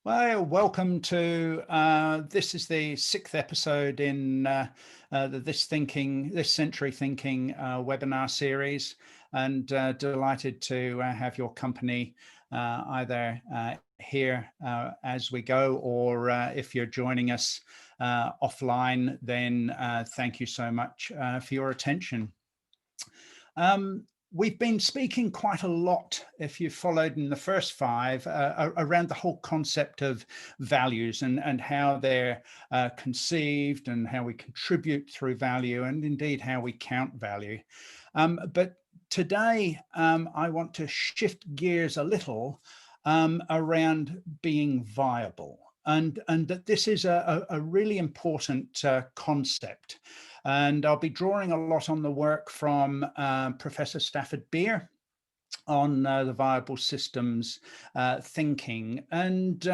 Well, welcome to this is the sixth episode in the This Century Thinking webinar series, and delighted to have your company either here as we go, or if you're joining us offline, then thank you so much for your attention. We've been speaking quite a lot, if you followed in the first five, around the whole concept of values and how they're conceived and how we contribute through value, and indeed how we count value. But today, I want to shift gears a little around being viable, and that this is a really important concept. And I'll be drawing a lot on the work from Professor Stafford Beer on the viable systems thinking. And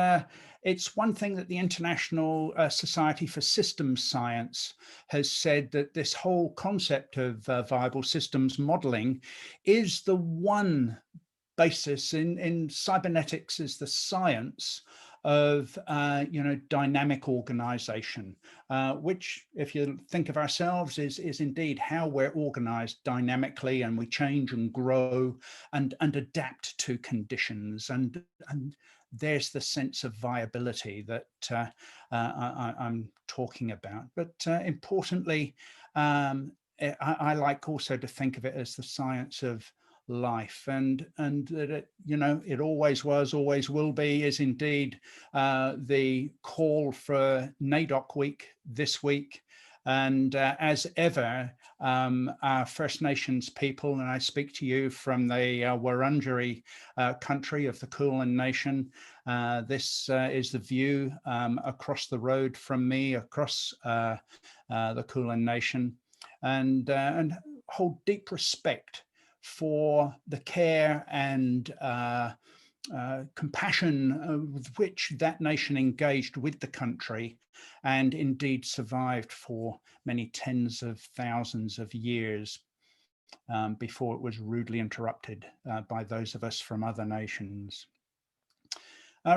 it's one thing that the International Society for Systems Science has said, that this whole concept of viable systems modeling is the one basis in cybernetics, is the science of dynamic organization, which, if you think of ourselves, is indeed how we're organized dynamically, and we change and grow and adapt to conditions, and there's the sense of viability that I'm talking about. But importantly, I like also to think of it as the science of life, and that it always was, always will be, is indeed the call for NAIDOC week this week. And as ever, our First Nations people, and I speak to you from the Wurundjeri country of the Kulin Nation. This is the view across the road from me, across the Kulin Nation, and hold deep respect for the care and compassion with which that nation engaged with the country, and indeed survived for many tens of thousands of years before it was rudely interrupted by those of us from other nations.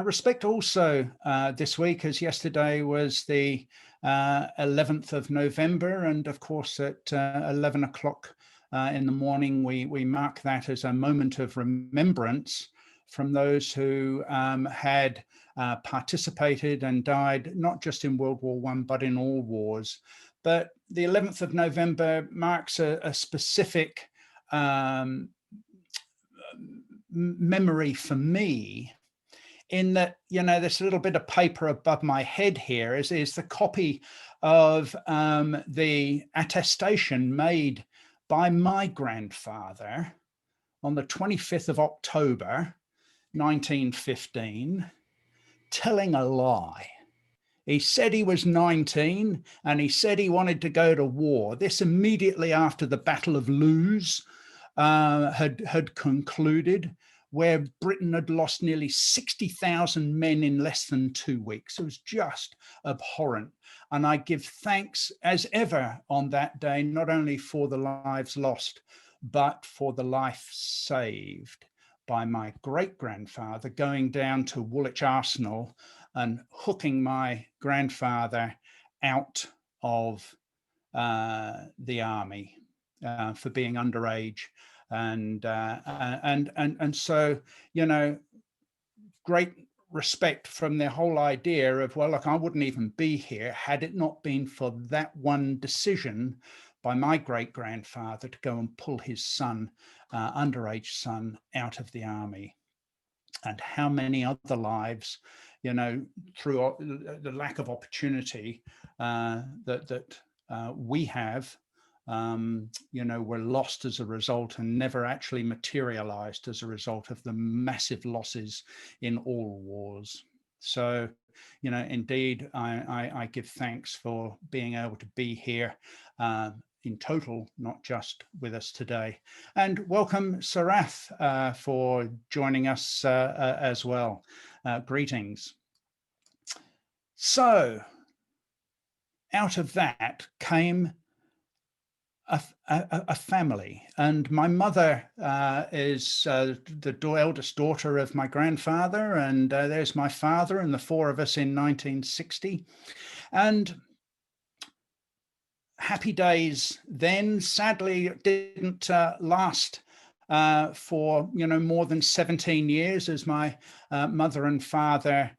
Respect also this week, as yesterday was the 11th of November, and of course at 11 o'clock in the morning, we mark that as a moment of remembrance from those who had participated and died, not just in World War I, but in all wars. But the 11th of November marks a specific memory for me, in that, this little bit of paper above my head here is the copy of the attestation made by my grandfather on the 25th of October, 1915, telling a lie. He said he was 19 and he said he wanted to go to war. This immediately after the Battle of Loos had concluded, where Britain had lost nearly 60,000 men in less than 2 weeks. It was just abhorrent. And I give thanks as ever on that day, not only for the lives lost, but for the life saved by my great-grandfather going down to Woolwich Arsenal and hooking my grandfather out of the army for being underage. And so, great respect from the whole idea of, well, look, I wouldn't even be here had it not been for that one decision by my great-grandfather to go and pull his son, underage son, out of the army. And how many other lives, through the lack of opportunity that we have, were lost as a result and never actually materialized as a result of the massive losses in all wars. So, indeed, I give thanks for being able to be here in total, not just with us today. And welcome, Sarath, for joining us as well. Greetings. So, out of that came a family. And my mother is the eldest daughter of my grandfather, and there's my father and the four of us in 1960. And happy days then. Sadly, it didn't last for more than 17 years, as my mother and father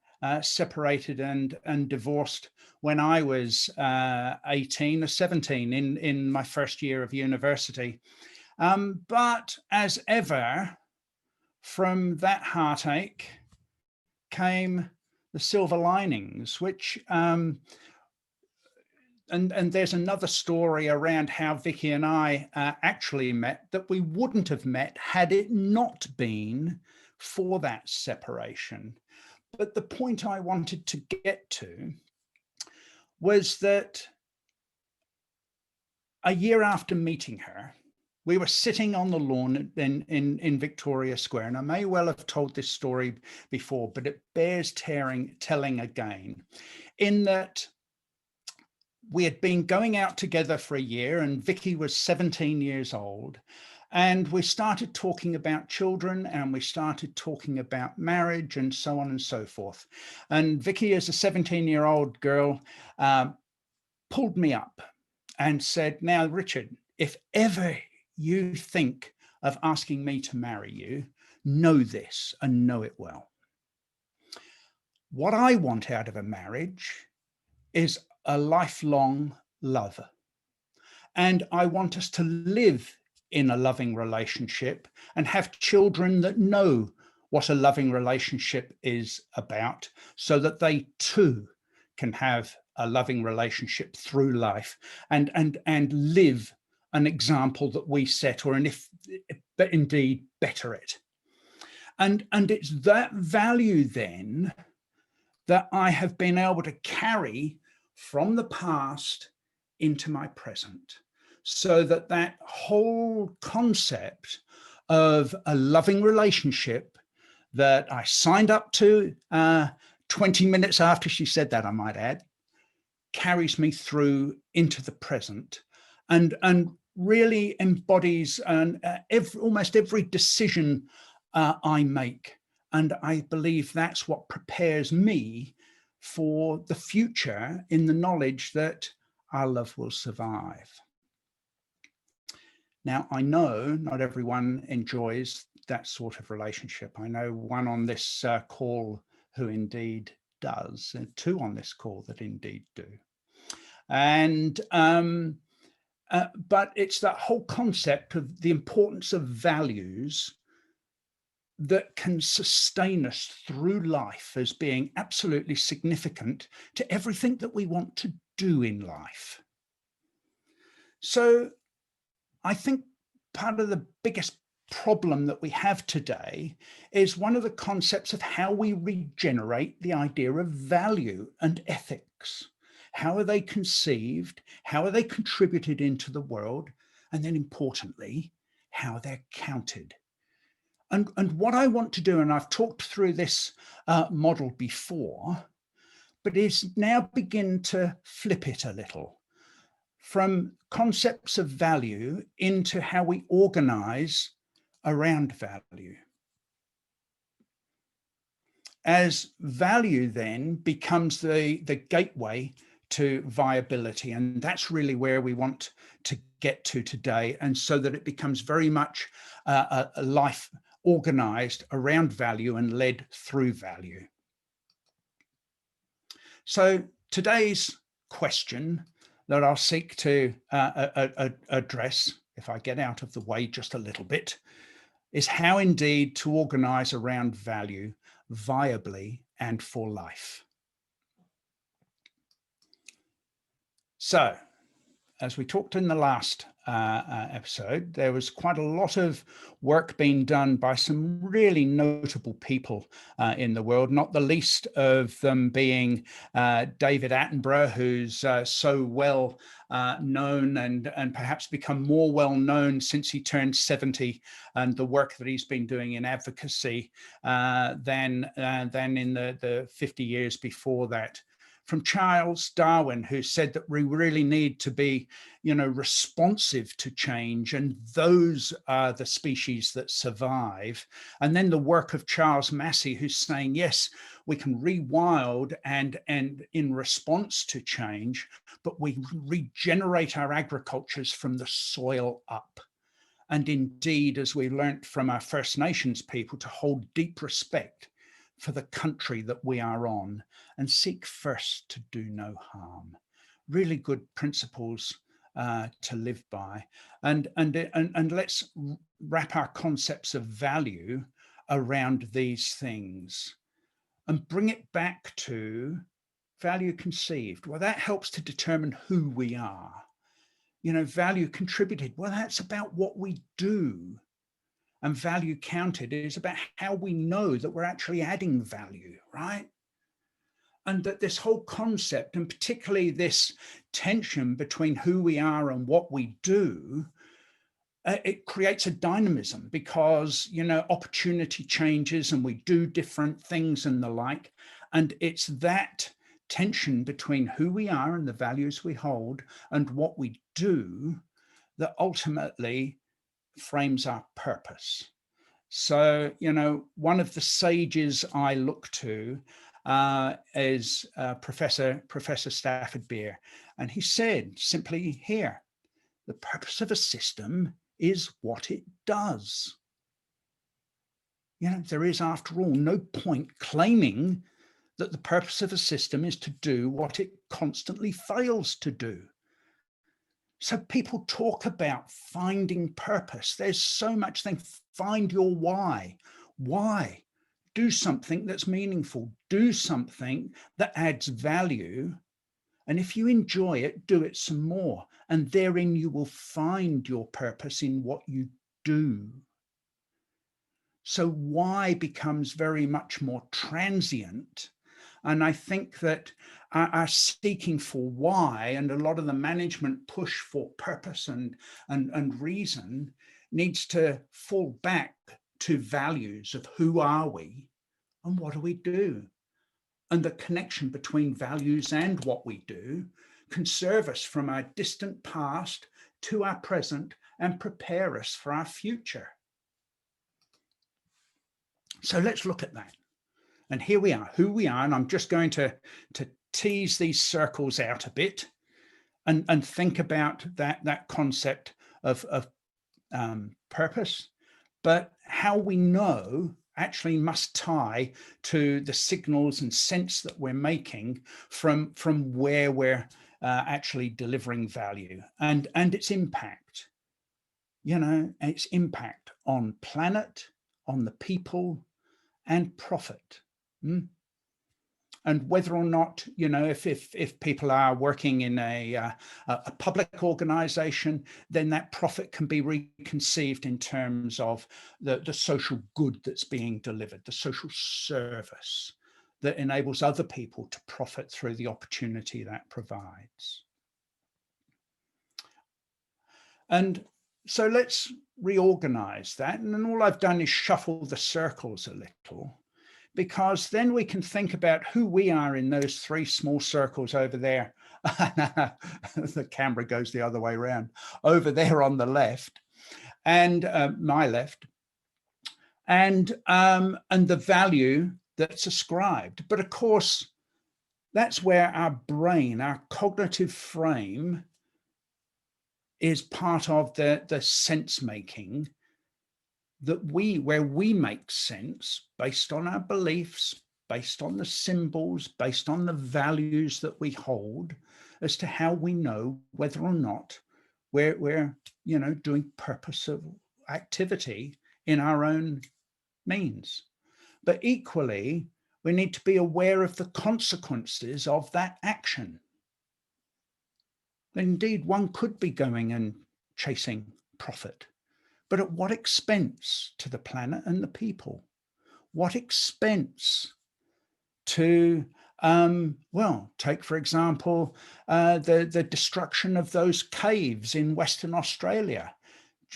separated and divorced when I was 18 or 17 in my first year of university. But as ever, from that heartache came the silver linings, which and there's another story around how Vicky and I actually met that we wouldn't have met had it not been for that separation. But the point I wanted to get to was that a year after meeting her, we were sitting on the lawn in Victoria Square, and I may well have told this story before, but it bears telling again, in that we had been going out together for a year, and Vicky was 17 years old. And we started talking about children, and we started talking about marriage, and so on and so forth. And Vicky, as a 17-year-old girl, pulled me up and said, "Now, Richard, if ever you think of asking me to marry you, know this and know it well. What I want out of a marriage is a lifelong love. And I want us to live in a loving relationship and have children that know what a loving relationship is about, so that they too can have a loving relationship through life and live an example that we set, or but indeed better it." And it's that value then that I have been able to carry from the past into my present, so that that whole concept of a loving relationship that I signed up to 20 minutes after she said that, I might add, carries me through into the present and really embodies almost every decision I make. And I believe that's what prepares me for the future, in the knowledge that our love will survive. Now, I know not everyone enjoys that sort of relationship. I know one on this call who indeed does, and two on this call that indeed do. And but it's that whole concept of the importance of values that can sustain us through life as being absolutely significant to everything that we want to do in life. So I think part of the biggest problem that we have today is one of the concepts of how we regenerate the idea of value and ethics. How are they conceived? How are they contributed into the world? And then importantly, how they're counted. And what I want to do, and I've talked through this model before, but is now begin to flip it a little from concepts of value into how we organize around value. As value then becomes the gateway to viability, and that's really where we want to get to today, and so that it becomes very much a life organized around value and led through value. So today's question that I'll seek to address, if I get out of the way just a little bit, is how indeed to organize around value viably and for life. So, as we talked in the last episode, there was quite a lot of work being done by some really notable people in the world, not the least of them being David Attenborough, who's so well known and perhaps become more well known since he turned 70, and the work that he's been doing in advocacy than in the 50 years before that. from Charles Darwin, who said that we really need to be, responsive to change, and those are the species that survive. And then the work of Charles Massey, who's saying, yes, we can rewild and in response to change, but we regenerate our agricultures from the soil up. And indeed, as we learnt from our First Nations people, to hold deep respect for the country that we are on, and seek first to do no harm. Really good principles to live by. And let's wrap our concepts of value around these things and bring it back to value conceived. Well, that helps to determine who we are. Value contributed. Well, that's about what we do. And value counted is about how we know that we're actually adding value, right? And that this whole concept, and particularly this tension between who we are and what we do, it creates a dynamism, because, opportunity changes and we do different things and the like. And it's that tension between who we are and the values we hold and what we do that ultimately frames our purpose. So, one of the sages I look to is Professor Stafford Beer. And he said simply here, the purpose of a system is what it does. There is, after all, no point claiming that the purpose of a system is to do what it constantly fails to do. So people talk about finding purpose. There's so much thing. Find your why. Why? Do something that's meaningful. Do something that adds value. And if you enjoy it, do it some more. And therein you will find your purpose in what you do. So why becomes very much more transient. And I think that our seeking for why, and a lot of the management push for purpose and reason, needs to fall back to values of who are we and what do we do. And the connection between values and what we do can serve us from our distant past to our present and prepare us for our future. So let's look at that. And here we are, who we are. And I'm just going to tease these circles out a bit and think about that concept of purpose, but how we know actually must tie to the signals and sense that we're making from where we're actually delivering value and its impact. Its impact on planet, on the people, and profit. And whether or not, if people are working in a public organization, then that profit can be reconceived in terms of the social good that's being delivered, the social service that enables other people to profit through the opportunity that provides. And so let's reorganize that. And all I've done is shuffle the circles a little, because then we can think about who we are in those three small circles over there. The camera goes the other way around, over there on the left, and my left, and the value that's ascribed. But of course, that's where our brain, our cognitive frame, is part of the sense making where we make sense based on our beliefs, based on the symbols, based on the values that we hold, as to how we know whether or not we're doing purposeful activity in our own means. But equally, we need to be aware of the consequences of that action. Indeed, one could be going and chasing profit, but at what expense to the planet and the people? What expense to, take, for example, the destruction of those caves in Western Australia,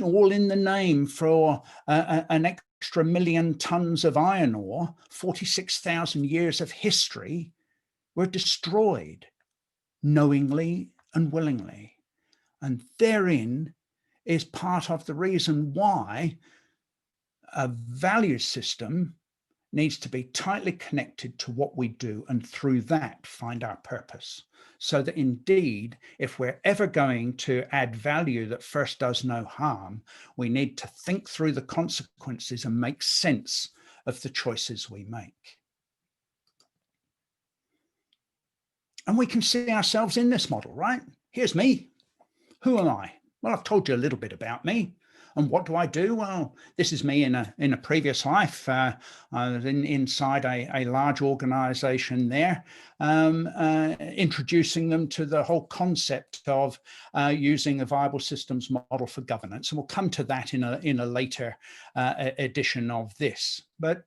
all in the name for an extra 1 million tons of iron ore, 46,000 years of history, We're destroyed knowingly and willingly. And therein is part of the reason why a value system needs to be tightly connected to what we do, and through that find our purpose. So that indeed, if we're ever going to add value that first does no harm, we need to think through the consequences and make sense of the choices we make. And we can see ourselves in this model, right? Here's me. Who am I? Well, I've told you a little bit about me. And what do I do? Well, this is me in a previous life. I was inside a large organization there, introducing them to the whole concept of using a viable systems model for governance. And we'll come to that in a later edition of this. But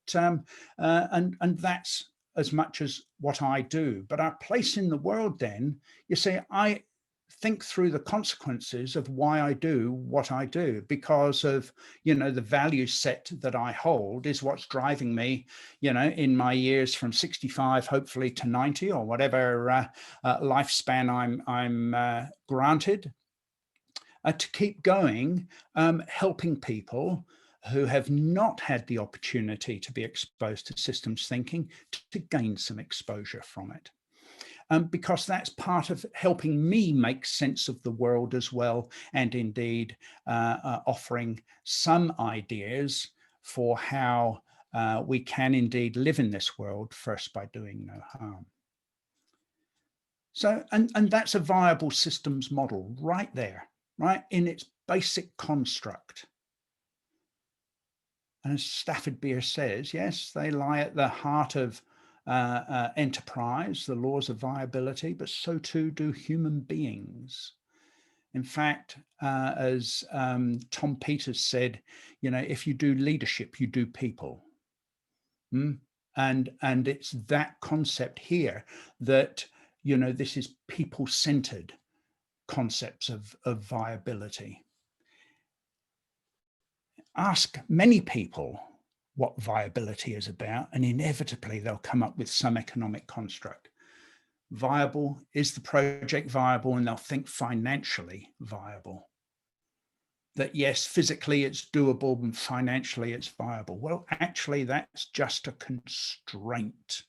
and that's as much as what I do. But our place in the world then, you see, I think through the consequences of why I do what I do, because of, the value set that I hold is what's driving me, in my years from 65, hopefully to 90 or whatever lifespan I'm granted, to keep going, helping people who have not had the opportunity to be exposed to systems thinking to gain some exposure from it. Because that's part of helping me make sense of the world as well, and indeed offering some ideas for how we can indeed live in this world, first by doing no harm. So, and that's a viable systems model right there, right in its basic construct. And as Stafford Beer says, yes, they lie at the heart of enterprise, the laws of viability, but so too do human beings. In fact, as Tom Peters said, if you do leadership, you do people. And it's that concept here that, this is people-centered concepts of viability. Ask many people what viability is about, and inevitably they'll come up with some economic construct. Viable, is the project viable? And they'll think financially viable. That yes, physically it's doable and financially it's viable. Well, actually that's just a constraint.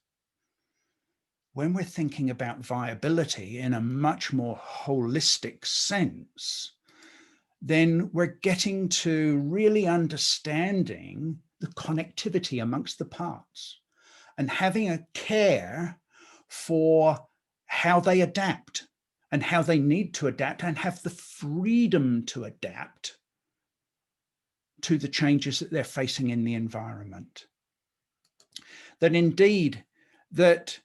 When we're thinking about viability in a much more holistic sense, then we're getting to really understanding the connectivity amongst the parts and having a care for how they adapt and how they need to adapt and have the freedom to adapt to the changes that they're facing in the environment. That indeed, that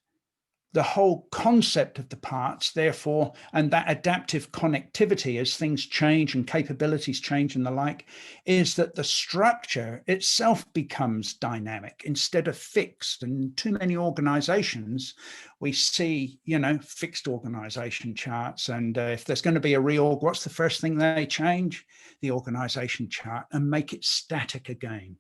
the whole concept of the parts, therefore, and that adaptive connectivity as things change and capabilities change and the like, is that the structure itself becomes dynamic instead of fixed. And too many organizations, we see, fixed organization charts. And if there's going to be a reorg, what's the first thing they change? The organization chart, and make it static again.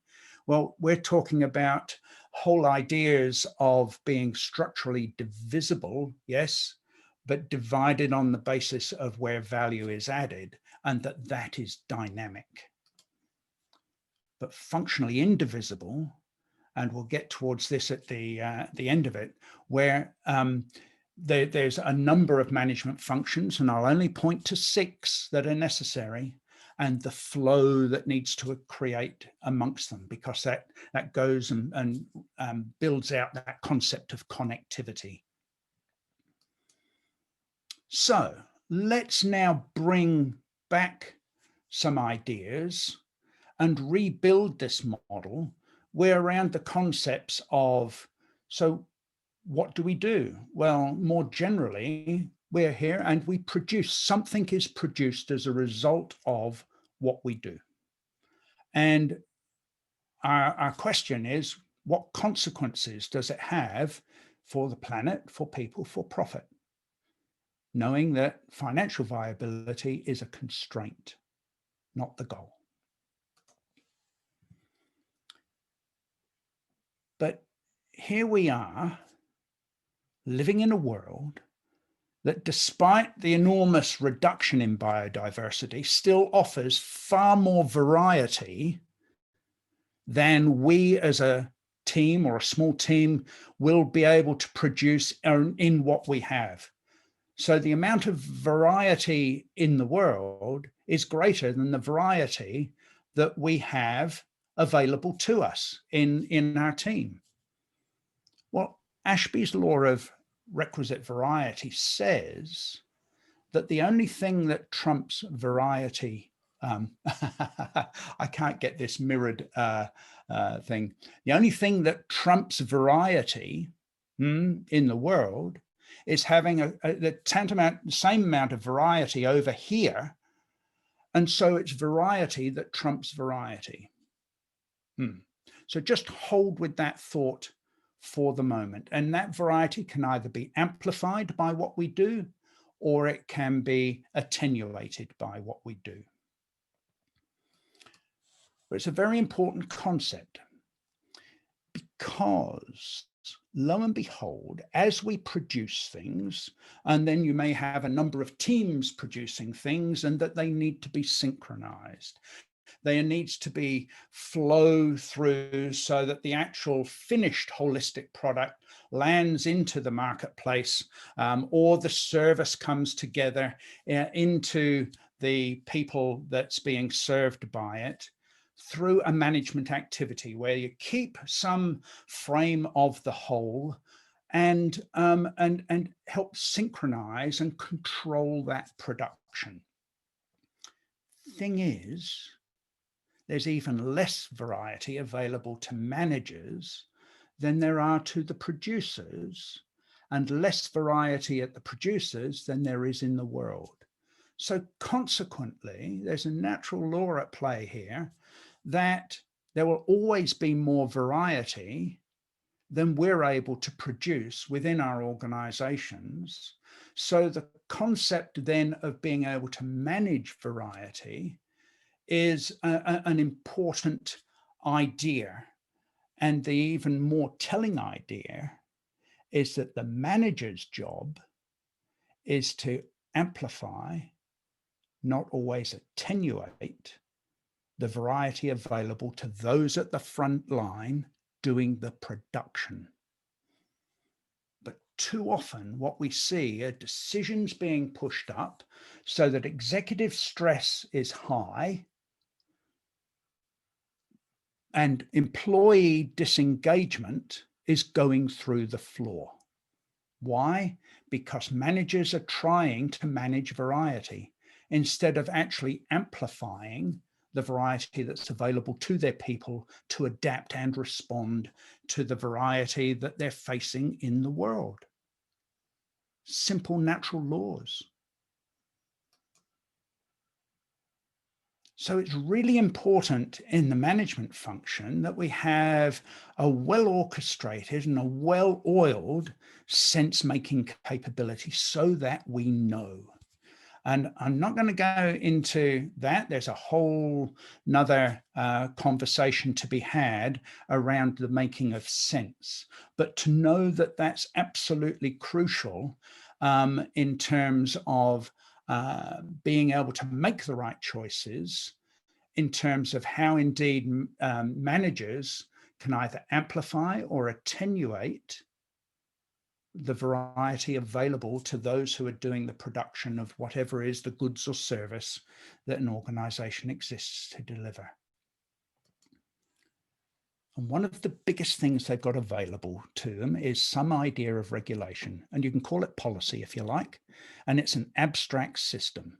Well, we're talking about whole ideas of being structurally divisible, yes, but divided on the basis of where value is added, and that is dynamic. But functionally indivisible, and we'll get towards this at the end of it, where there's a number of management functions, and I'll only point to 6 that are necessary, and the flow that needs to create amongst them, because that goes and builds out that concept of connectivity. So let's now bring back some ideas and rebuild this model. We're around the concepts of, so what do we do? Well, more generally, we're here and we produce, something is produced as a result of what we do. And our question is, what consequences does it have for the planet, for people, for profit? Knowing that financial viability is a constraint, not the goal. But here we are living in a world that, despite the enormous reduction in biodiversity, still offers far more variety than we as a team or a small team will be able to produce in what we have. So the amount of variety in the world is greater than the variety that we have available to us in our team. Well, Ashby's law of requisite variety says that the only thing that trumps variety, I can't get this mirrored thing. The only thing that trumps variety in the world is having the same amount of variety over here. And so it's variety that trumps variety. So just hold with that thought for the moment. And that variety can either be amplified by what we do, or it can be attenuated by what we do. But it's a very important concept, because lo and behold, as we produce things, and then you may have a number of teams producing things, and that they need to be synchronized. There needs to be flow through so that the actual finished holistic product lands into the marketplace, or the service comes together into the people that's being served by it through a management activity where you keep some frame of the whole and help synchronize and control that production. Thing is, there's even less variety available to managers than there are to the producers, and less variety at the producers than there is in the world. So consequently, there's a natural law at play here that there will always be more variety than we're able to produce within our organizations. So the concept then of being able to manage variety is an important idea. And the even more telling idea is that the manager's job is to amplify, not always attenuate, the variety available to those at the front line doing the production. But too often what we see are decisions being pushed up so that executive stress is high and employee disengagement is going through the floor. Why? Because managers are trying to manage variety instead of actually amplifying the variety that's available to their people to adapt and respond to the variety that they're facing in the world. Simple natural laws. So it's really important in the management function that we have a well-orchestrated and a well-oiled sense-making capability so that we know. And I'm not going to go into that. There's a whole nother conversation to be had around the making of sense. But to know that that's absolutely crucial in terms of being able to make the right choices, in terms of how indeed managers can either amplify or attenuate the variety available to those who are doing the production of whatever is the goods or service that an organization exists to deliver. And one of the biggest things they've got available to them is some idea of regulation, and you can call it policy if you like, and it's an abstract system.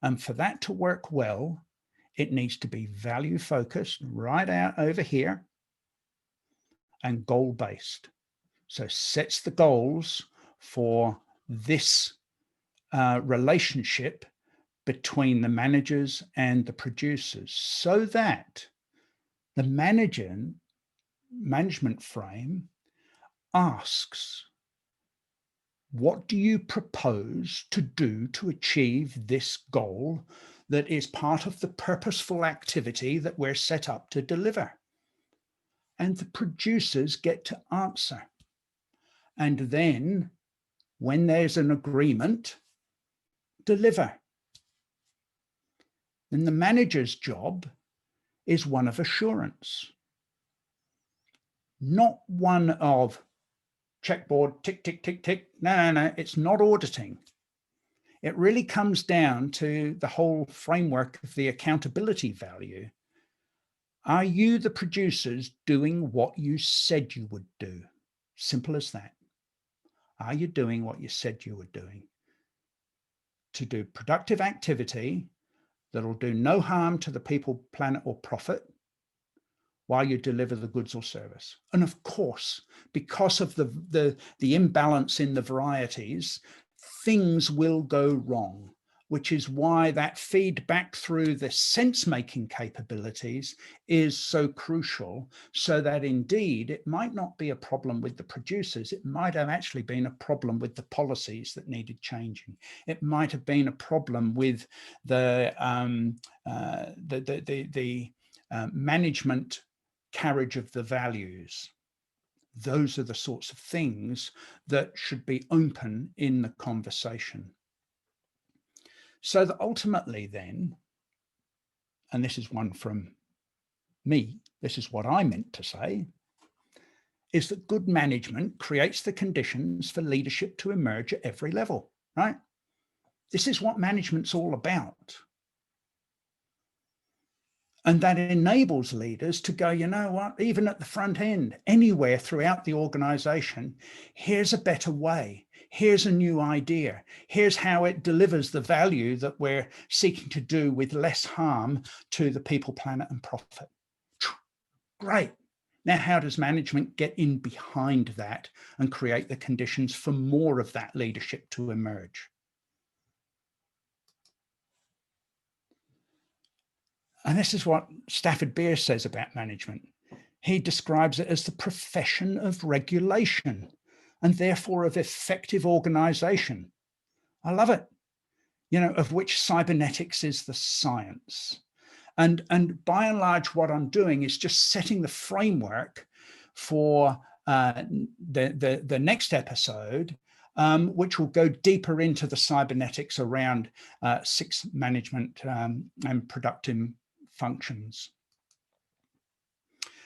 And for that to work well, it needs to be value focused right out over here and goal based. So sets the goals for this relationship between the managers and the producers, so that the management frame asks, what do you propose to do to achieve this goal that is part of the purposeful activity that we're set up to deliver? And the producers get to answer. And then when there's an agreement, deliver. Then the manager's job is one of assurance, not one of checkboard, tick, tick, tick, tick. No, it's not auditing. It really comes down to the whole framework of the accountability value. Are you, the producers, doing what you said you would do? Simple as that. Are you doing what you said you were doing? To do productive activity that'll do no harm to the people, planet, or profit while you deliver the goods or service. And of course, because of the imbalance in the varieties, things will go wrong, which is why that feedback through the sense-making capabilities is so crucial, so that indeed it might not be a problem with the producers. It might have actually been a problem with the policies that needed changing. It might have been a problem with the management carriage of the values. Those are the sorts of things that should be open in the conversation. So that ultimately then, and this is one from me, this is what I meant to say, is that good management creates the conditions for leadership to emerge at every level, right? This is what management's all about. And that enables leaders to go, you know what, even at the front end, anywhere throughout the organization, here's a better way. Here's a new idea. Here's how it delivers the value that we're seeking to do with less harm to the people, planet, and profit. Great. Now, how does management get in behind that and create the conditions for more of that leadership to emerge? And this is what Stafford Beer says about management. He describes it as the profession of regulation and therefore of effective organization. I love it, of which cybernetics is the science. And by and large, what I'm doing is just setting the framework for the next episode, which will go deeper into the cybernetics around 6 management and productive functions.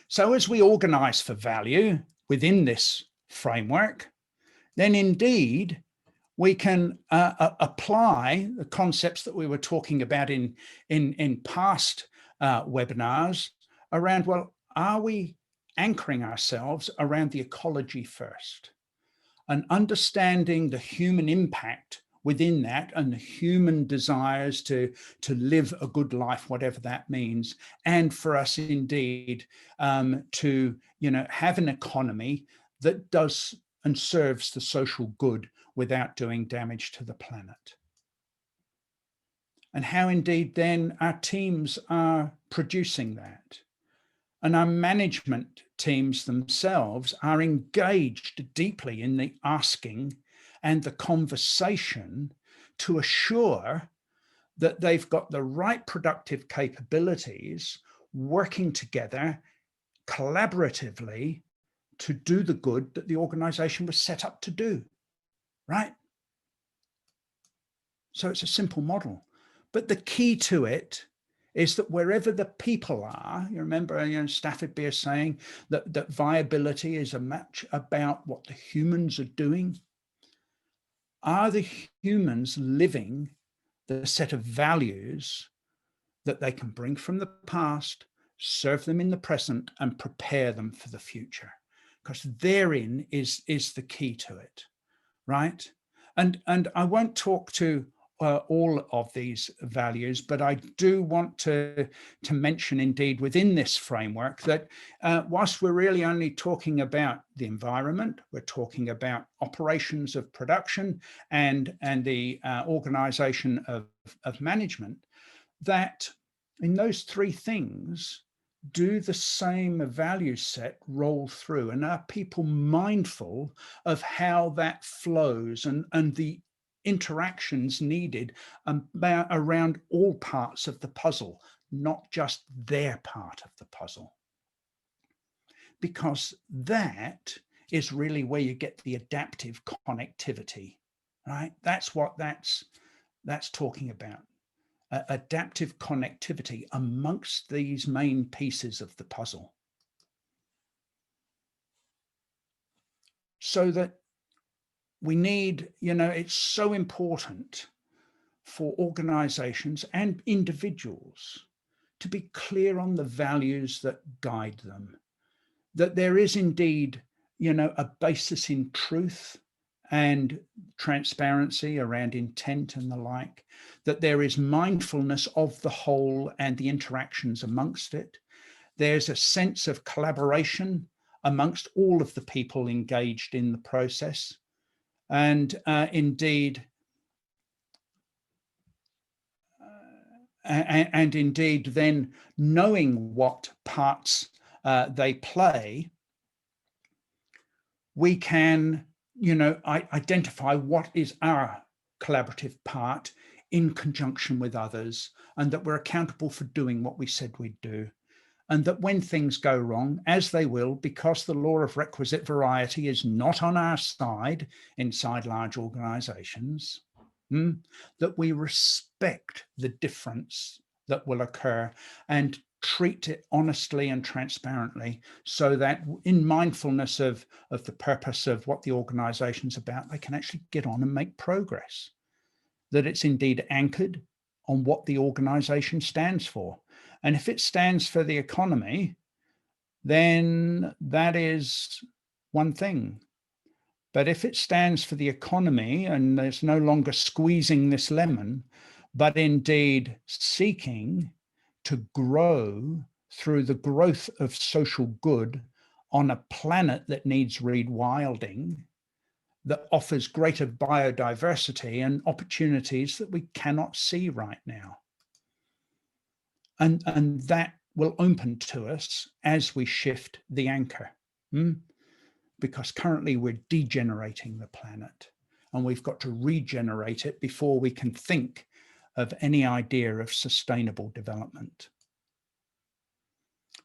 So as we organize for value within this framework, then indeed we can apply the concepts that we were talking about in past webinars around, well, are we anchoring ourselves around the ecology first and understanding the human impact within that and the human desires to live a good life, whatever that means, and for us indeed to have an economy that does and serves the social good without doing damage to the planet. And how indeed then our teams are producing that. And our management teams themselves are engaged deeply in the asking and the conversation to assure that they've got the right productive capabilities working together collaboratively to do the good that the organization was set up to do, right? So it's a simple model. But the key to it is that wherever the people are, you remember Stafford Beer saying that viability is a much about what the humans are doing. Are the humans living the set of values that they can bring from the past, serve them in the present, and prepare them for the future? Because therein is the key to it, right? And I won't talk to all of these values, but I do want to mention indeed within this framework that whilst we're really only talking about the environment, we're talking about operations of production and the organization of management, that in those 3 things, do the same value set roll through, and are people mindful of how that flows and the interactions needed around all parts of the puzzle, not just their part of the puzzle? Because that is really where you get the adaptive connectivity, right? That's what that's talking about. Adaptive connectivity amongst these main pieces of the puzzle. So that we need, it's so important for organizations and individuals to be clear on the values that guide them, that there is indeed, a basis in truth and transparency around intent and the like, that there is mindfulness of the whole and the interactions amongst it. There's a sense of collaboration amongst all of the people engaged in the process. And indeed, then knowing what parts they play, we can, identify what is our collaborative part in conjunction with others, and that we're accountable for doing what we said we'd do. And that when things go wrong, as they will, because the law of requisite variety is not on our side inside large organizations, that we respect the difference that will occur and treat it honestly and transparently, so that in mindfulness of the purpose of what the organization's about, they can actually get on and make progress. That it's indeed anchored on what the organization stands for. And if it stands for the economy, then that is one thing. But if it stands for the economy and there's no longer squeezing this lemon, but indeed seeking to grow through the growth of social good on a planet that needs rewilding, that offers greater biodiversity and opportunities that we cannot see right now. And that will open to us as we shift the anchor, because currently we're degenerating the planet, and we've got to regenerate it before we can think of any idea of sustainable development.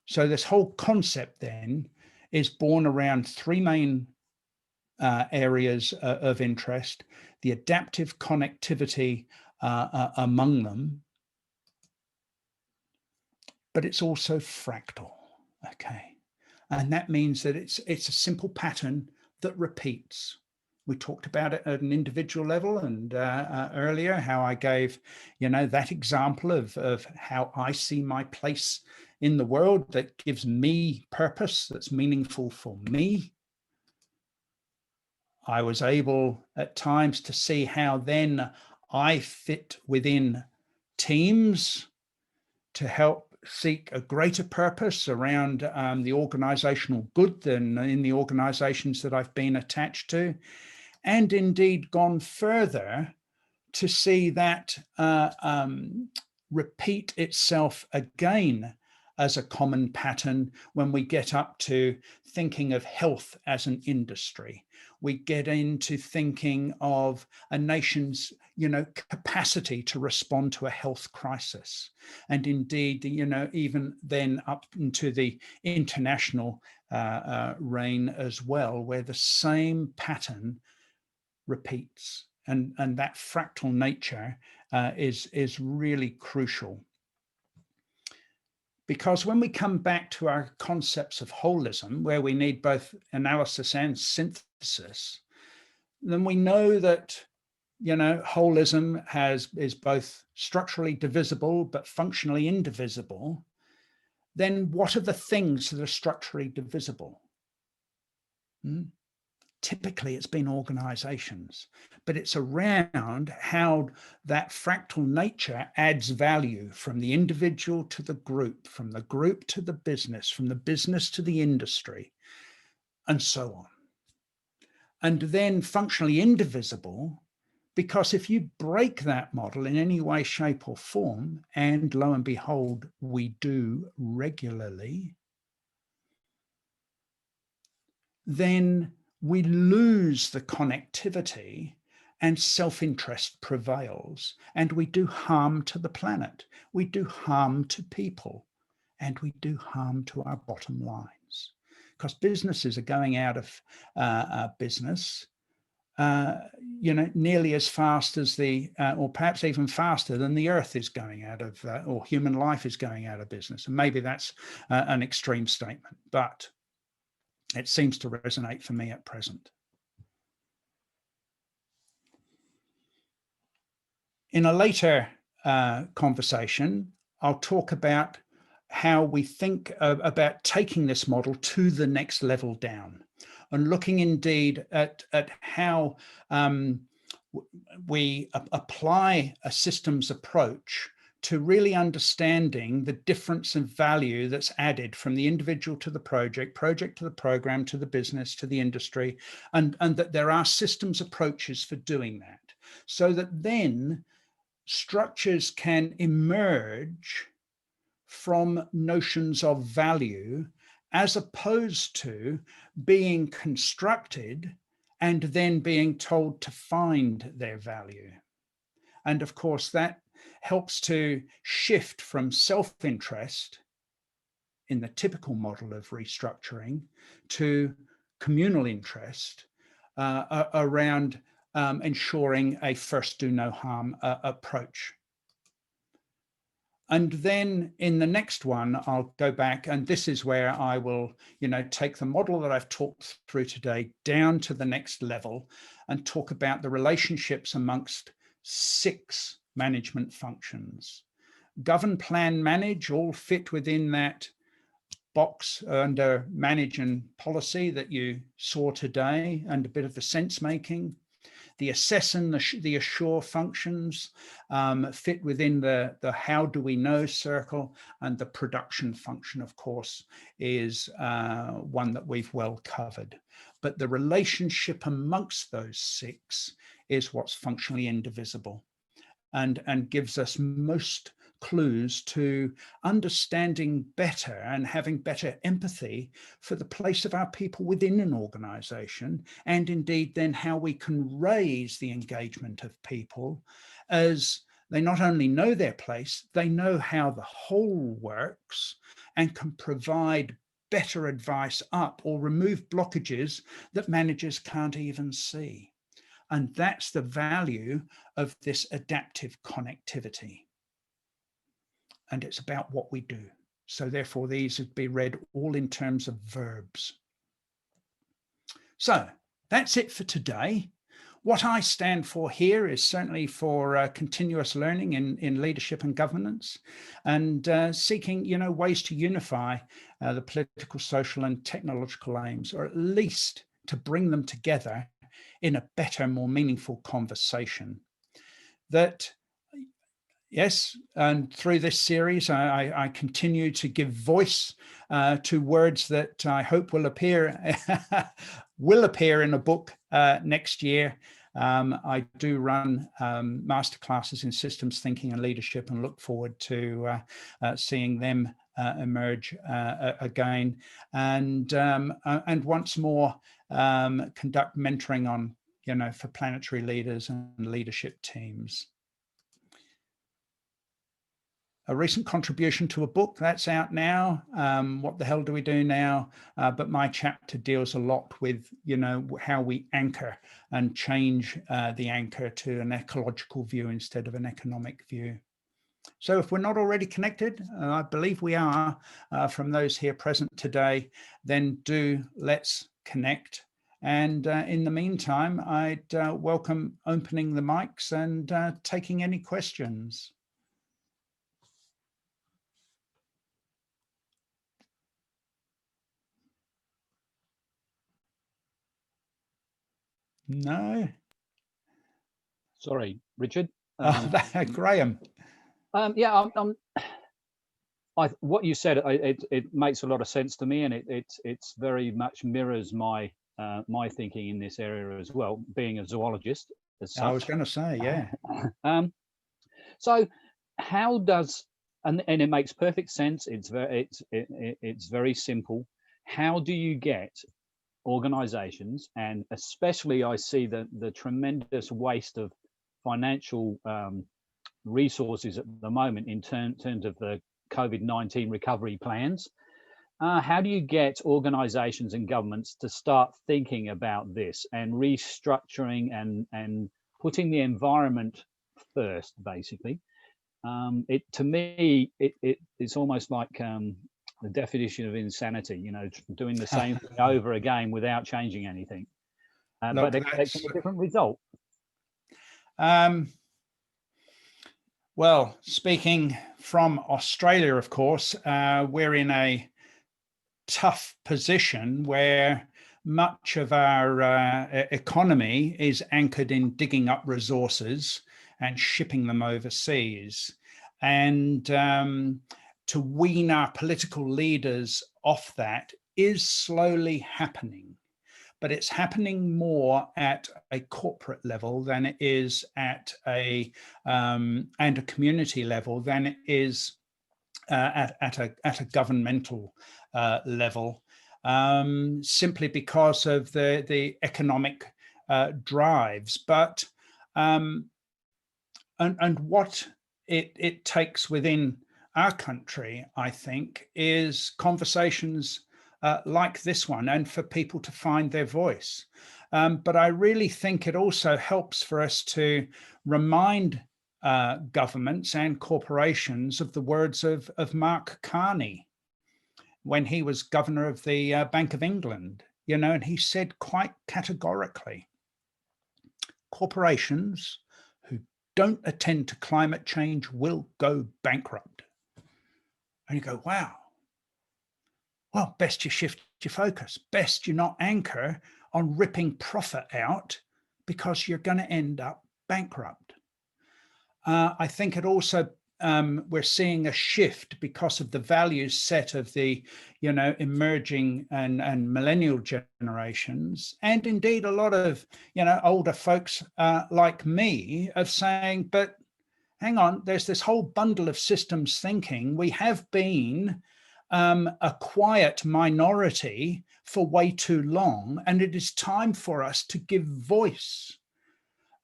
So this whole concept then is born around three main areas of interest: the adaptive connectivity among them, but it's also fractal, okay? And that means that it's a simple pattern that repeats. We talked about it at an individual level, and earlier how I gave, that example of how I see my place in the world that gives me purpose, that's meaningful for me. I was able at times to see how then I fit within teams to help seek a greater purpose around the organizational good than in the organizations that I've been attached to, and indeed gone further to see that repeat itself again as a common pattern when we get up to thinking of health as an industry. We get into thinking of a nation's, capacity to respond to a health crisis. And indeed, even then up into the international reign as well, where the same pattern repeats. And that fractal nature is really crucial. Because when we come back to our concepts of holism, where we need both analysis and synthesis, then we know that, holism is both structurally divisible, but functionally indivisible. Then what are the things that are structurally divisible? Typically, it's been organizations, but it's around how that fractal nature adds value from the individual to the group, from the group to the business, from the business to the industry, and so on. And then functionally indivisible, because if you break that model in any way, shape, or form, and lo and behold, we do regularly, then we lose the connectivity and self-interest prevails, and we do harm to the planet, we do harm to people, and we do harm to our bottom lines. because businesses are going out of business, nearly as fast as or perhaps even faster than the earth is going out of, or human life is going out of business. And maybe that's an extreme statement, but it seems to resonate for me at present. In a later conversation, I'll talk about how we think about taking this model to the next level down, and looking indeed at how we apply a systems approach to really understanding the difference in value that's added from the individual to the project to the program, to the business, to the industry, and that there are systems approaches for doing that, so that then structures can emerge from notions of value, as opposed to being constructed and then being told to find their value. And of course, that helps to shift from self-interest in the typical model of restructuring to communal interest around ensuring a first do no harm approach. And then in the next one, I'll go back, and this is where I will, take the model that I've talked through today down to the next level and talk about the relationships amongst 6 management functions. Govern, plan, manage all fit within that box under manage and policy that you saw today, and a bit of the sense making. The assess and the assure functions fit within the how do we know circle, and the production function, of course, is one that we've well covered. But the relationship amongst those 6 is what's functionally indivisible, and gives us most clues to understanding better and having better empathy for the place of our people within an organization, and indeed then how we can raise the engagement of people as they not only know their place, they know how the whole works and can provide better advice up or remove blockages that managers can't even see. And that's the value of this adaptive connectivity. And it's about what we do. So therefore, these would be read all in terms of verbs. So that's it for today. What I stand for here is certainly for continuous learning in leadership and governance, and seeking, ways to unify the political, social, and technological aims, or at least to bring them together in a better, more meaningful conversation. That, yes, and through this series, I continue to give voice to words that I hope will appear in a book next year. I do run masterclasses in systems thinking and leadership, and look forward to seeing them emerge again, and once more conduct mentoring on, for planetary leaders and leadership teams. A recent contribution to a book that's out now, What the Hell Do We Do Now? But my chapter deals a lot with, how we anchor and change the anchor to an ecological view instead of an economic view. So if we're not already connected, I believe we are, from those here present today, then let's connect. And in the meantime, I'd welcome opening the mics and taking any questions. No. Sorry, Richard. Graham. Yeah, what you said, it makes a lot of sense to me, and it's very much mirrors my my thinking in this area as well, being a zoologist as such. I was going to say, yeah. So how does, and it makes perfect sense. It's very simple. How do you get organizations, and especially I see the tremendous waste of financial resources at the moment in terms of the COVID-19 recovery plans, How do you get organizations and governments to start thinking about this and restructuring and putting the environment first, basically? To me, it's almost like the definition of insanity, you know, doing the same thing over again without changing anything, but expecting a different result. Well, speaking from Australia, of course, we're in a tough position where much of our economy is anchored in digging up resources and shipping them overseas. And to wean our political leaders off that is slowly happening, but it's happening more at a corporate level than it is at and a community level than it is at a governmental level, simply because of the economic drives. But and what it takes within our country, I think, is conversations like this one, and for people to find their voice. But I really think it also helps for us to remind governments and corporations of the words of Mark Carney when he was governor of the Bank of England, you know, and he said quite categorically, corporations who don't attend to climate change will go bankrupt. And you go, wow. Well, best you shift your focus. Best you not anchor on ripping profit out, because you're going to end up bankrupt. I think it also, we're seeing a shift because of the values set of the, you know, emerging and millennial generations, and indeed a lot of, you know, older folks like me, of saying, but hang on, there's this whole bundle of systems thinking. We have been a quiet minority for way too long, and it is time for us to give voice.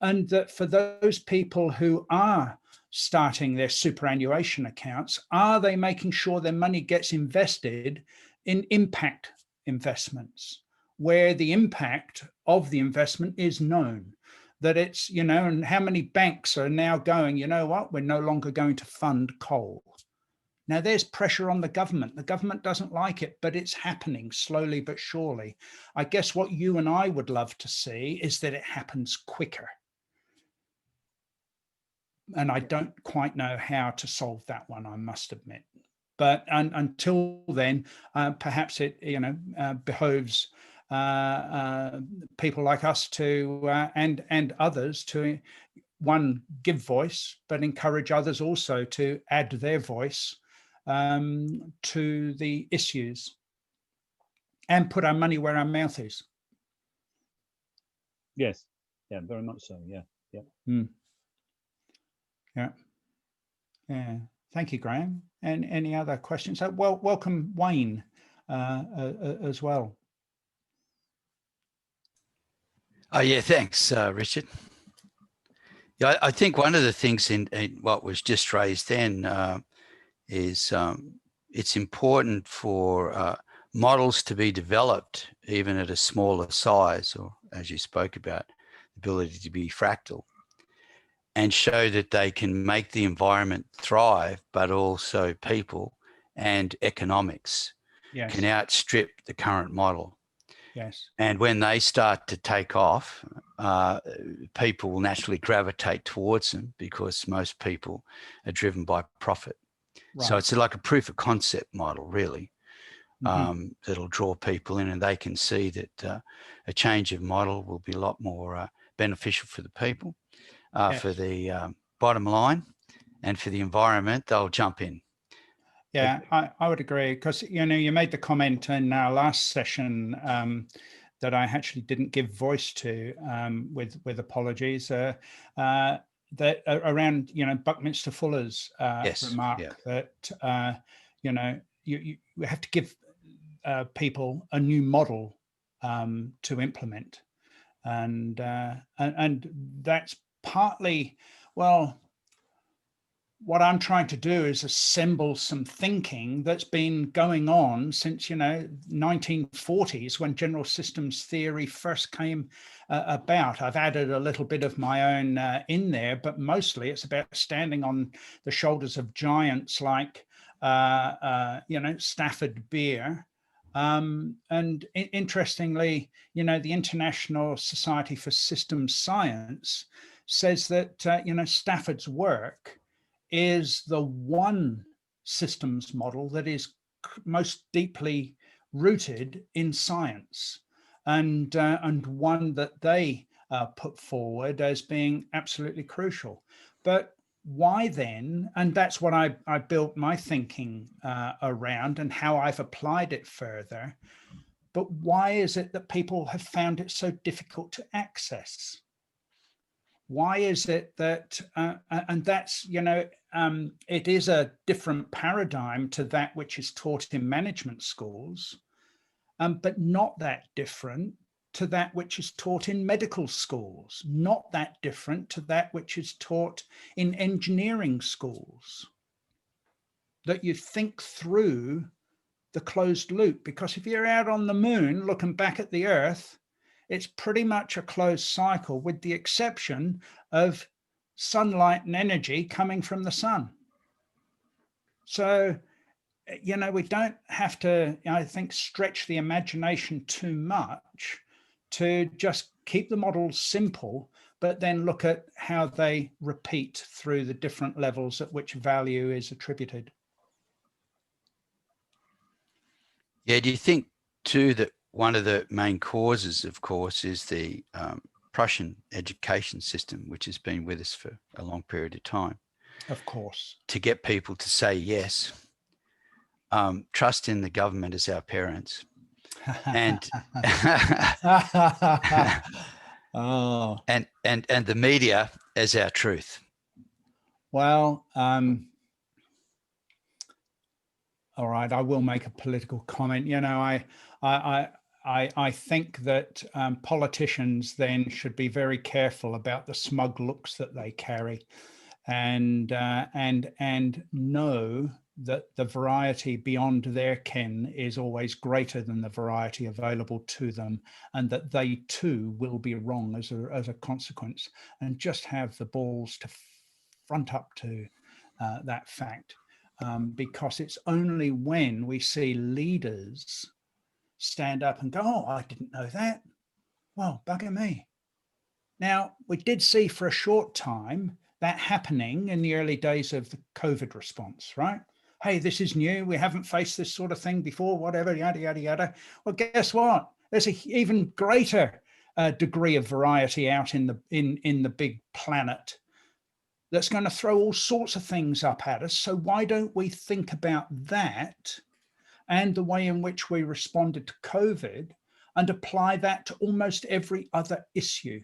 And that for those people who are starting their superannuation accounts, are they making sure their money gets invested in impact investments, where the impact of the investment is known? That it's, you know, and how many banks are now going, you know what, we're no longer going to fund coal. Now there's pressure on the government. The government doesn't like it, but it's happening slowly but surely. I guess what you and I would love to see is that it happens quicker. And I don't quite know how to solve that one, I must admit. But until then, perhaps it, you know, behoves people like us to and others to, one, give voice, but encourage others also to add their voice to the issues, and put our money where our mouth is. Yes, yeah, very much so. Yeah, yeah. Yeah, yeah. Thank you, Graham. And any other questions? Well, welcome, Wayne, as well. Oh yeah, thanks, Richard. Yeah, I think one of the things in what was just raised then is it's important for models to be developed even at a smaller size, or as you spoke about, the ability to be fractal, and show that they can make the environment thrive, but also people and economics can outstrip the current model. Yes. And when they start to take off, people will naturally gravitate towards them, because most people are driven by profit. Right. So it's like a proof of concept model, really, that'll draw people in, and they can see that a change of model will be a lot more beneficial for the people, for the bottom line, and for the environment. They'll jump in. Yeah, I would agree, because, you know, you made the comment in our last session that I actually didn't give voice to, with apologies, that around, you know, Buckminster Fuller's remark that, you know, you have to give people a new model to implement, and that's partly, well, what I'm trying to do is assemble some thinking that's been going on since, 1940s, when general systems theory first came about. I've added a little bit of my own in there, but mostly it's about standing on the shoulders of giants like, Stafford Beer. And interestingly, the International Society for Systems Science says that, Stafford's work is the one systems model that is most deeply rooted in science, and one that they put forward as being absolutely crucial. But why then? And that's what I built my thinking around, and how I've applied it further. But why is it that people have found it so difficult to access? Why is it that, and that's, it is a different paradigm to that which is taught in management schools, but not that different to that which is taught in medical schools, not that different to that which is taught in engineering schools. That you think through the closed loop, because if you're out on the moon looking back at the Earth, it's pretty much a closed cycle, with the exception of sunlight and energy coming from the sun. So, we don't have to, I think, stretch the imagination too much to just keep the models simple, but then look at how they repeat through the different levels at which value is attributed. Yeah, do you think too that one of the main causes, of course, is the Prussian education system, which has been with us for a long period of time? Of course. To get people to say yes, trust in the government as our parents, and oh, and the media as our truth. Well, all right, I will make a political comment. I think that politicians then should be very careful about the smug looks that they carry, and know that the variety beyond their ken is always greater than the variety available to them, and that they too will be wrong as a consequence, and just have the balls to front up to that fact. Because it's only when we see leaders stand up and go, oh, I didn't know that. Well, bugger me. Now, we did see for a short time that happening in the early days of the COVID response, right? Hey, this is new. We haven't faced this sort of thing before, whatever, yada, yada, yada. Well, guess what? There's an even greater degree of variety out in the big planet that's going to throw all sorts of things up at us. So why don't we think about that and the way in which we responded to COVID, and apply that to almost every other issue?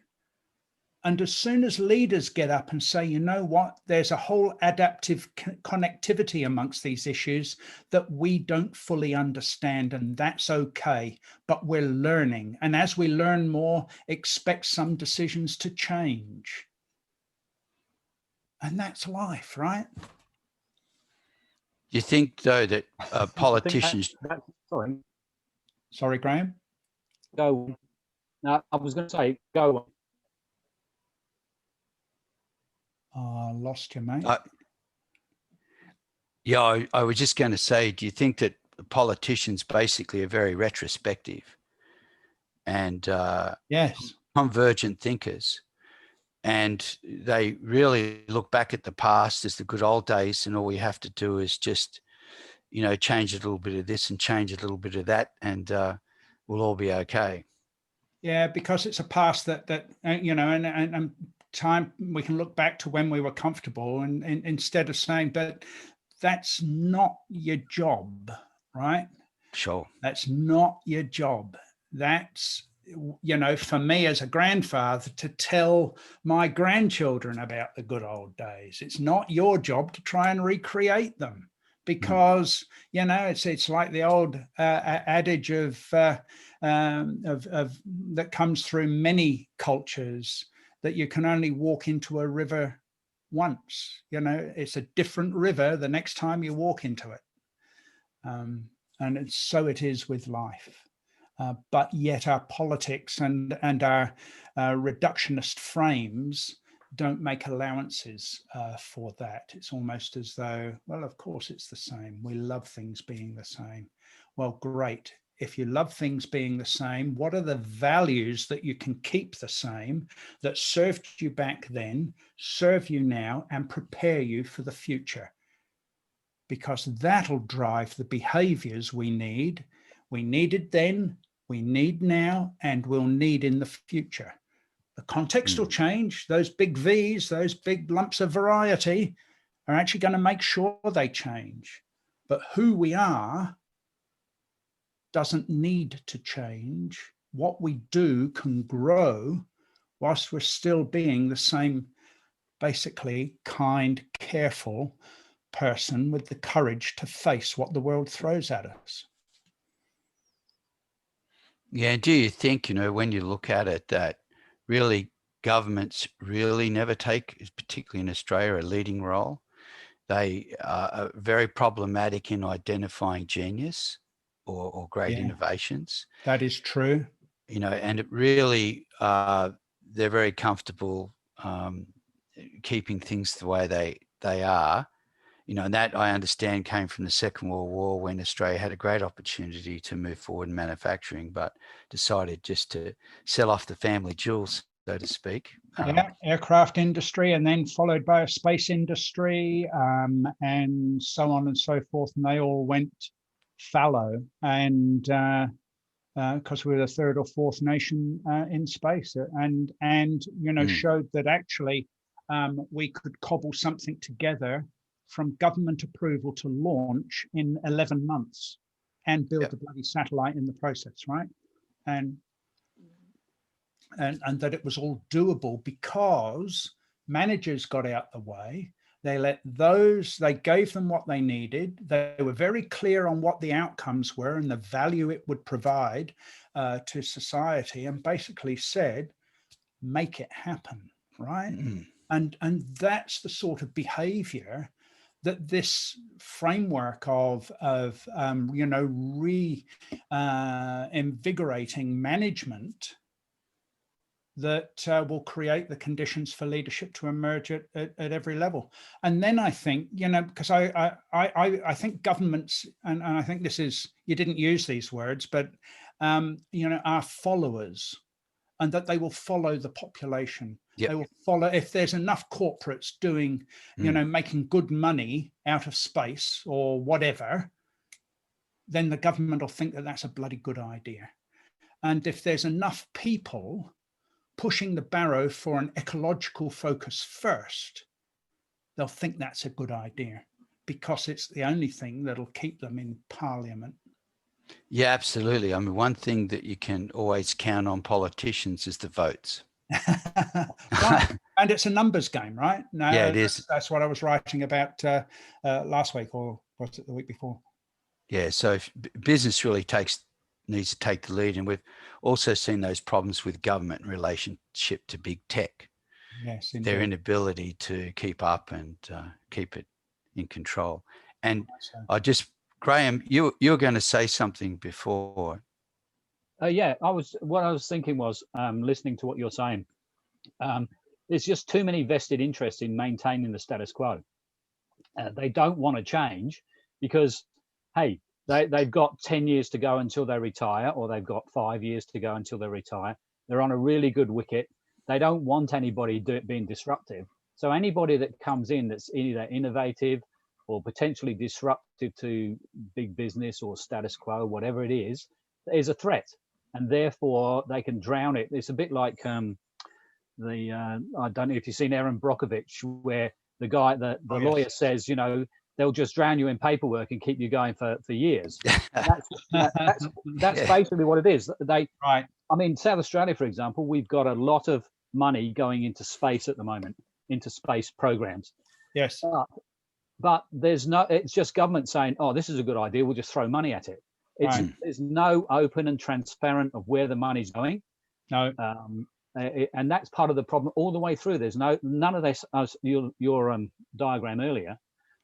And as soon as leaders get up and say, you know what, there's a whole adaptive connectivity amongst these issues that we don't fully understand, and that's okay, but we're learning. And as we learn more, expect some decisions to change. And that's life, right? You think, though, that politicians... Sorry, Graham? Go on. No, I was going to say, go on. Lost you, mate. Yeah, I was just going to say, do you think that politicians basically are very retrospective and yes, convergent thinkers? And they really look back at the past as the good old days, and all we have to do is just, change a little bit of this and change a little bit of that, and we'll all be okay. Yeah, because it's a past that and time we can look back to when we were comfortable, and instead of saying, but that's not your job, right? Sure. That's not your job. That's, for me as a grandfather to tell my grandchildren about the good old days. It's not your job to try and recreate them, because it's like the old adage of that comes through many cultures, that you can only walk into a river once. You know, it's a different river the next time you walk into it. And so it is with life. But yet our politics and our reductionist frames don't make allowances for that. It's almost as though, well, of course it's the same. We love things being the same. Well, great. If you love things being the same, what are the values that you can keep the same, that served you back then, serve you now, and prepare you for the future? Because that'll drive the behaviors we need. We needed then, we need now, and we'll need in the future. The context will change. Those big V's, those big lumps of variety are actually going to make sure they change. But who we are doesn't need to change. What we do can grow whilst we're still being the same, basically kind, careful person with the courage to face what the world throws at us. Yeah, do you think, you know, when you look at it, that really governments really never take, particularly in Australia, a leading role? They are very problematic in identifying genius or great innovations. That is true. You know, and it really, they're very comfortable keeping things the way they are. You know, and that I understand came from the Second World War, when Australia had a great opportunity to move forward in manufacturing, but decided just to sell off the family jewels, so to speak. Aircraft industry, and then followed by a space industry, and so on and so forth. And they all went fallow, and because we were the third or fourth nation in space, and you know, showed that actually we could cobble something together from government approval to launch in 11 months and build the bloody satellite in the process, right? And that it was all doable because managers got out the way. They gave them what they needed. They were very clear on what the outcomes were and the value it would provide to society, and basically said, make it happen, right? And that's the sort of behavior that this framework of you know, invigorating management that will create the conditions for leadership to emerge at every level. And then I think, you know, because I think governments, and I think this is, you didn't use these words, but you know, are followers, and that they will follow the population. They will follow, if there's enough corporates doing, you know, making good money out of space or whatever, then the government will think that that's a bloody good idea. And if there's enough people pushing the barrow for an ecological focus first, they'll think that's a good idea, because it's the only thing that'll keep them in Parliament. Yeah, absolutely. I mean, one thing that you can always count on politicians is the votes. Right. And it's a numbers game, right? No, yeah, it is. That's what I was writing about last week, or was it the week before? Yeah, so if business really needs to take the lead, and we've also seen those problems with government in relationship to big tech. Yes, indeed. Their inability to keep up and keep it in control. And Graham, you were going to say something before. Yeah, what I was thinking was, listening to what you're saying, there's just too many vested interests in maintaining the status quo. They don't want to change because, hey, they've got 10 years to go until they retire, or they've got 5 years to go until they retire. They're on a really good wicket. They don't want anybody being disruptive. So anybody that comes in that's either innovative or potentially disruptive to big business or status quo, whatever it is a threat. And therefore they can drown it. It's a bit like I don't know if you've seen Erin Brockovich, where the lawyer says, you know, they'll just drown you in paperwork and keep you going for years. That's basically what it is. Right. I mean, South Australia, for example, we've got a lot of money going into space at the moment, into space programs. Yes. But it's just government saying, oh, this is a good idea, we'll just throw money at it. There's no open and transparent of where the money's going. No. And that's part of the problem all the way through. There's none of this, your diagram earlier,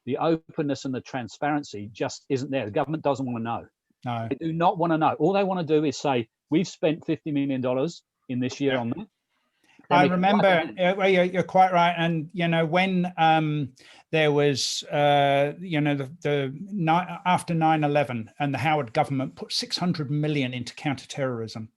the openness and the transparency just isn't there. The government doesn't want to know. No. They do not want to know. All they want to do is say, we've spent $50 million in this year on that. I remember, well, you're quite right. And, you know, when there was, you know, after 9/11 and the Howard government put 600 million into counterterrorism.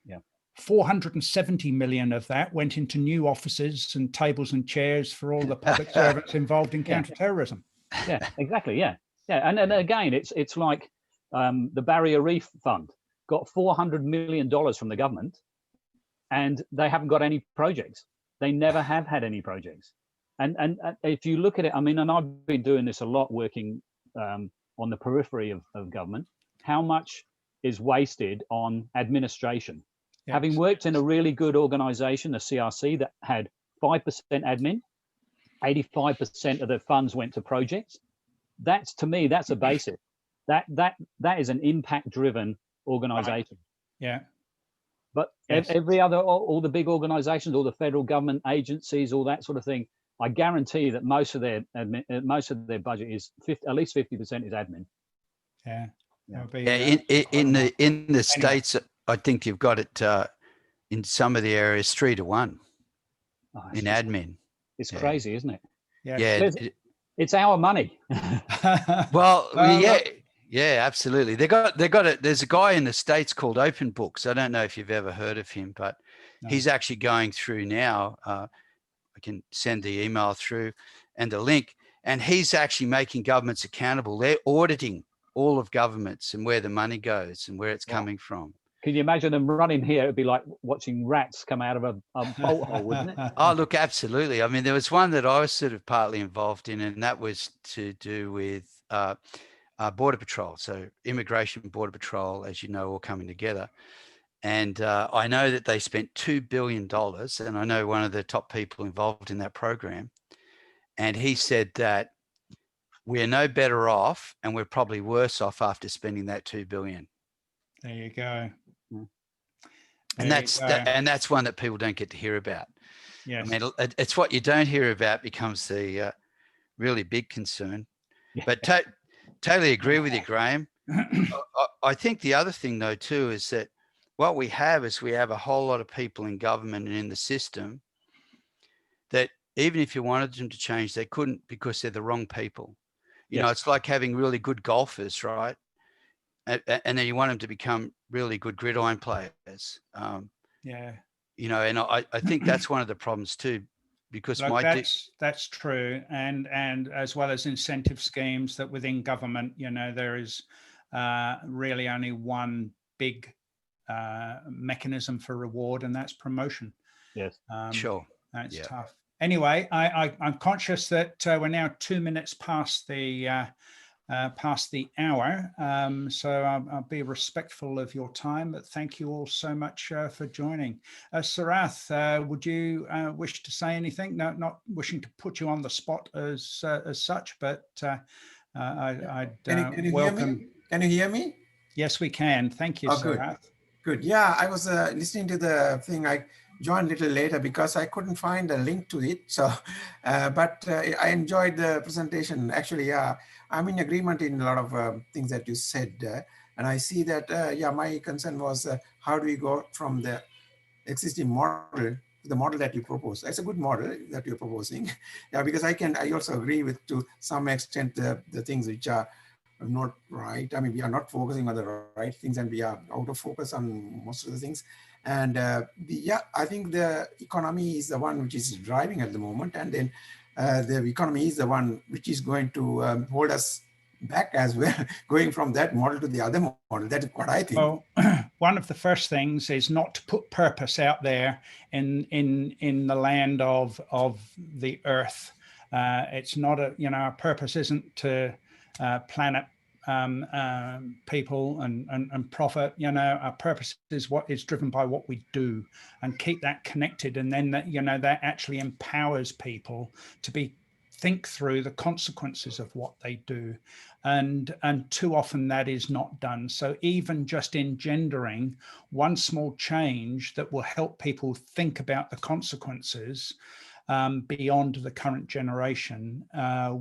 Yeah. 470 million of that went into new offices and tables and chairs for all the public servants involved in counterterrorism. Yeah, exactly. Yeah. Yeah. And again, it's like the Barrier Reef Fund got $400 million from the government, and they haven't got any projects. They never have had any projects. And if you look at it, I mean, and I've been doing this a lot, working on the periphery of government, how much is wasted on administration? Yes. Having worked in a really good organization, the CRC, that had 5% admin, 85% of the funds went to projects. That's, to me, that's a basic. That is an impact-driven organization. Right. Yeah. But yes, every other, all the big organizations, all the federal government agencies, all that sort of thing, I guarantee that most of their budget is at least 50% is admin. Yeah. In the States, I think you've got it in some of the areas 3-to-1 in admin. It's crazy, isn't it? Yeah. It's our money. Well, yeah, absolutely. They got it. There's a guy in the States called Open Books. I don't know if you've ever heard of him, but he's actually going through now. I can send the email through and the link, and he's actually making governments accountable. They're auditing all of governments and where the money goes and where it's coming from. Can you imagine them running here? It'd be like watching rats come out of a bolt hole, wouldn't it? Oh, look, absolutely. I mean, there was one that I was sort of partly involved in, and that was to do with Border Patrol. So Immigration, Border Patrol, as you know, all coming together. And I know that they spent $2 billion, and I know one of the top people involved in that program. And he said that we're no better off, and we're probably worse off after spending that $2 billion. There you go. And that's one that people don't get to hear about. Yes. I mean, it's what you don't hear about becomes the really big concern. Yeah. But totally agree with you, Graham. I think the other thing, though, too, is that what we have a whole lot of people in government and in the system that even if you wanted them to change, they couldn't because they're the wrong people. You know, it's like having really good golfers, right? And then you want them to become really good gridiron players. You know, and I think that's one of the problems too, because that's true. And as well as incentive schemes that within government, you know, there is really only one big mechanism for reward, and that's promotion. Yes. Sure. That's tough. Anyway, I'm conscious that we're now 2 minutes past the hour, so I'll be respectful of your time, but thank you all so much for joining. Sarath, would you wish to say anything? No, not wishing to put you on the spot as such, but I'd welcome. Can you hear me? Yes, we can. Thank you, Sarath. Good. Yeah, I was listening to the thing. I joined a little later because I couldn't find a link to it. So, but I enjoyed the presentation. Actually, I'm in agreement in a lot of things that you said. And I see that, my concern was how do we go from the existing model to the model that you propose? It's a good model that you're proposing. Because I also agree with, to some extent, the things which are not right. I mean, we are not focusing on the right things, and we are out of focus on most of the things. And I think the economy is the one which is driving at the moment, and then the economy is the one which is going to hold us back as well, going from that model to the other model. That is what I think. Well, one of the first things is not to put purpose out there in the land of the earth. It's not our purpose isn't to planet people and profit. Our purpose is what is driven by what we do, and keep that connected, and then that that actually empowers people to be think through the consequences of what they do, and too often that is not done. So even just engendering one small change that will help people think about the consequences beyond the current generation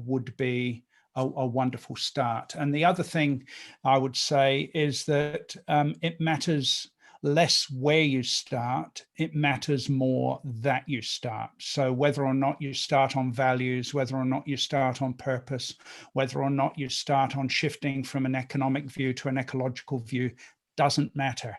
would be a wonderful start. And the other thing I would say is that it matters less where you start, it matters more that you start. So whether or not you start on values, whether or not you start on purpose, whether or not you start on shifting from an economic view to an ecological view, doesn't matter.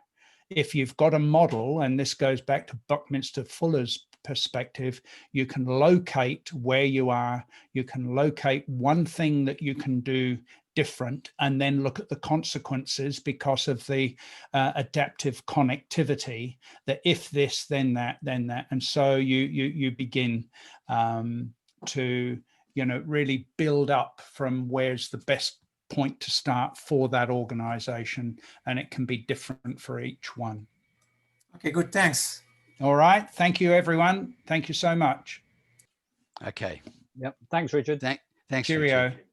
If you've got a model, and this goes back to Buckminster Fuller's perspective, you can locate where you are, you can locate one thing that you can do different, and then look at the consequences because of the adaptive connectivity, that if this, then that, then that. And so you begin to, really build up from where's the best point to start for that organization, and it can be different for each one. Okay, good, thanks. All right, thank you everyone, thank you so much. Okay. Yep, thanks Richard. Thanks Cheerio. Richard.